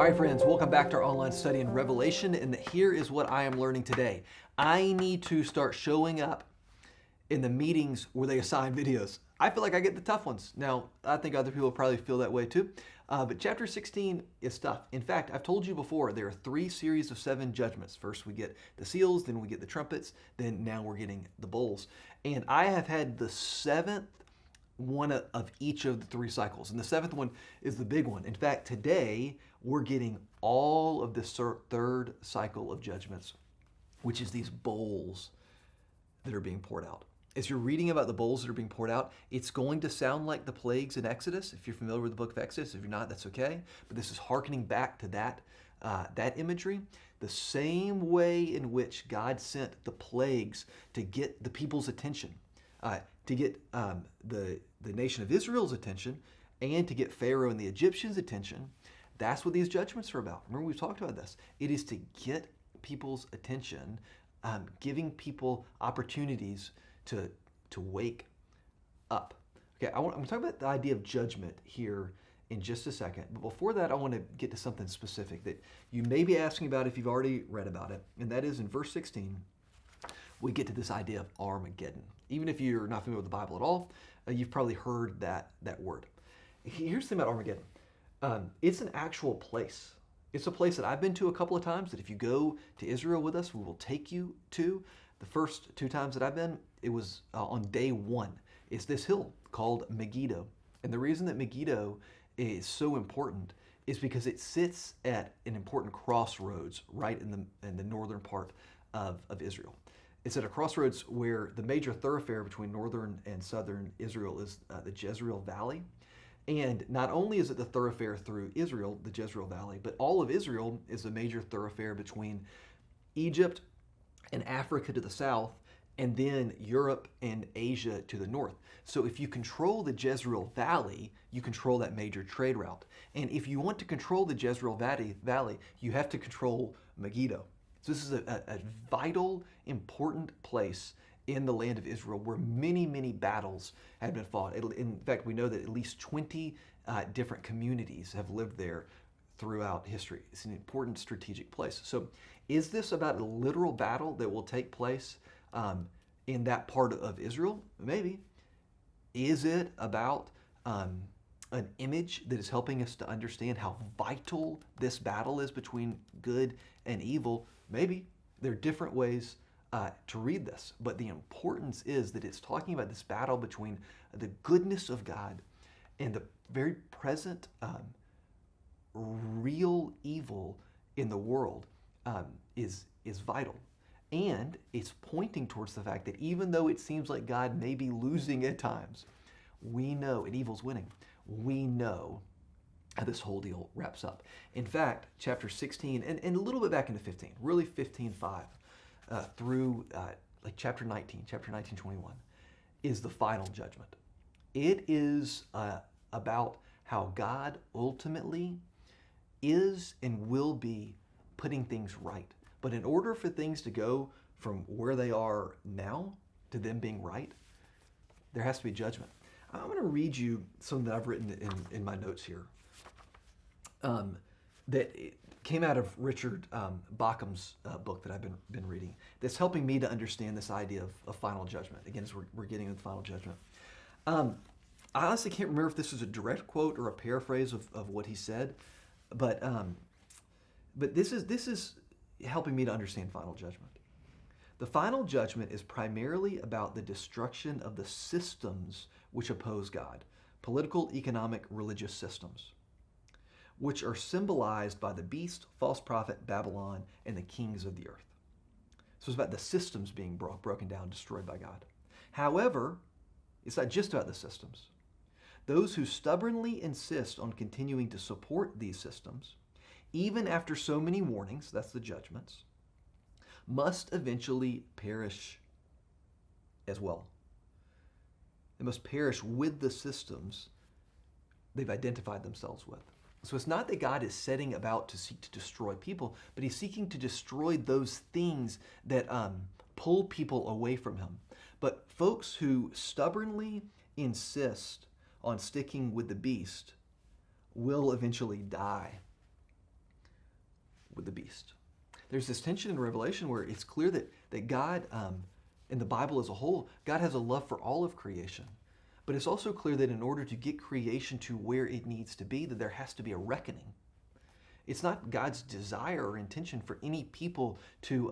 All right, friends, welcome back to our online study in Revelation, and here is what I am learning today. I need to start showing up in the meetings where they assign videos. I feel like I get the tough ones. Now, I think other people probably feel that way too, but chapter 16 is tough. In fact, I've told you before, there are 3 series of 7 judgments. First we get the seals, then we get the trumpets, then now we're getting the bowls. And I have had the 7th one of each of the 3 cycles. And the 7th one is the big one. In fact, today we're getting all of the 3rd cycle of judgments, which is these bowls that are being poured out. As you're reading about the bowls that are being poured out, it's going to sound like the plagues in Exodus. If you're familiar with the book of Exodus, if you're not, that's okay. But this is hearkening back to that imagery. The same way in which God sent the plagues to get the people's attention, to get the nation of Israel's attention, and to get Pharaoh and the Egyptians' attention. That's what these judgments are about. Remember, we've talked about this. It is to get people's attention, giving people opportunities to wake up. Okay, I'm going to talk about the idea of judgment here in just a second. But before that, I want to get to something specific that you may be asking about if you've already read about it. And that is in verse 16, we get to this idea of Armageddon. Even if you're not familiar with the Bible at all, you've probably heard that word. Here's the thing about Armageddon. It's an actual place. It's a place that I've been to a couple of times that if you go to Israel with us, we will take you to. The first 2 times that I've been, it was on day 1. It's this hill called Megiddo. And the reason that Megiddo is so important is because it sits at an important crossroads right in the northern part of Israel. It's at a crossroads where the major thoroughfare between northern and southern Israel is the Jezreel Valley. And not only is it the thoroughfare through Israel, the Jezreel Valley, but all of Israel is a major thoroughfare between Egypt and Africa to the south, and then Europe and Asia to the north. So if you control the Jezreel Valley, you control that major trade route. And if you want to control the Jezreel Valley, you have to control Megiddo. So this is a vital, important place in the land of Israel where many, many battles have been fought. In fact, we know that at least 20 different communities have lived there throughout history. It's an important strategic place. So is this about a literal battle that will take place in that part of Israel? Maybe. Is it about an image that is helping us to understand how vital this battle is between good and evil? Maybe. There are different ways to read this, but the importance is that it's talking about this battle between the goodness of God and the very present real evil in the world is vital. And it's pointing towards the fact that even though it seems like God may be losing at times, we know, and evil's winning, we know how this whole deal wraps up. In fact, chapter 16, and a little bit back into 15, really 15:5, through like chapter 19, 21, is the final judgment. It is about how God ultimately is and will be putting things right. But in order for things to go from where they are now to them being right, there has to be judgment. I'm going to read you something that I've written in my notes here that came out of Richard Bauckham's book that I've been reading that's helping me to understand this idea of final judgment. Again, as we're getting into the final judgment. I honestly can't remember if this is a direct quote or a paraphrase of what he said, but this is helping me to understand final judgment. The final judgment is primarily about the destruction of the systems which oppose God, political, economic, religious systems, which are symbolized by the beast, false prophet, Babylon, and the kings of the earth. So it's about the systems being broken down, destroyed by God. However, it's not just about the systems. Those who stubbornly insist on continuing to support these systems, even after so many warnings, that's the judgments, must eventually perish as well. They must perish with the systems they've identified themselves with. So it's not that God is setting about to seek to destroy people, but he's seeking to destroy those things that pull people away from him. But folks who stubbornly insist on sticking with the beast will eventually die. with the beast. There's this tension in Revelation where it's clear that God, in the Bible as a whole, God has a love for all of creation. But it's also clear that in order to get creation to where it needs to be, that there has to be a reckoning. It's not God's desire or intention for any people to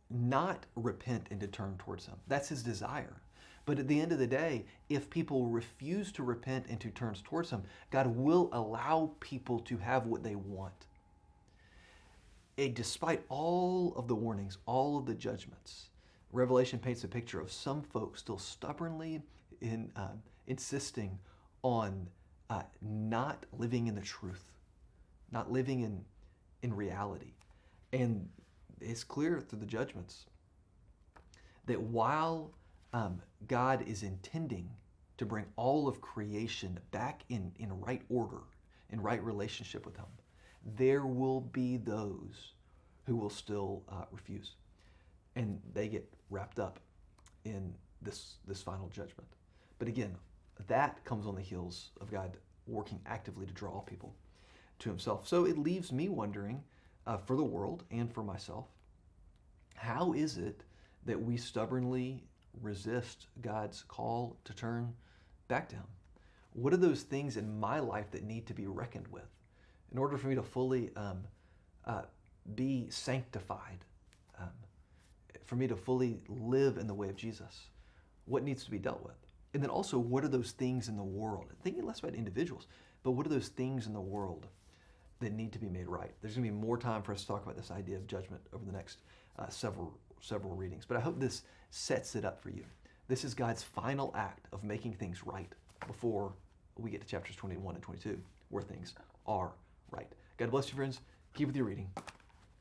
not repent and to turn towards Him. That's His desire. But at the end of the day, if people refuse to repent and to turn towards Him, God will allow people to have what they want. Despite all of the warnings, all of the judgments, Revelation paints a picture of some folks still stubbornly insisting on not living in the truth, not living in reality. And it's clear through the judgments that while God is intending to bring all of creation back in right order, in right relationship with Him, there will be those who will still refuse. And they get wrapped up in this final judgment. But again, that comes on the heels of God working actively to draw people to Himself. So it leaves me wondering, for the world and for myself, how is it that we stubbornly resist God's call to turn back to Him? What are those things in my life that need to be reckoned with in order for me to fully be sanctified, for me to fully live in the way of Jesus? What needs to be dealt with? And then also, what are those things in the world? Thinking less about individuals, but what are those things in the world that need to be made right? There's going to be more time for us to talk about this idea of judgment over the next several readings. But I hope this sets it up for you. This is God's final act of making things right before we get to chapters 21 and 22, where things are right. God bless you, friends. Keep with your reading, and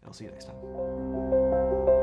I'll see you next time.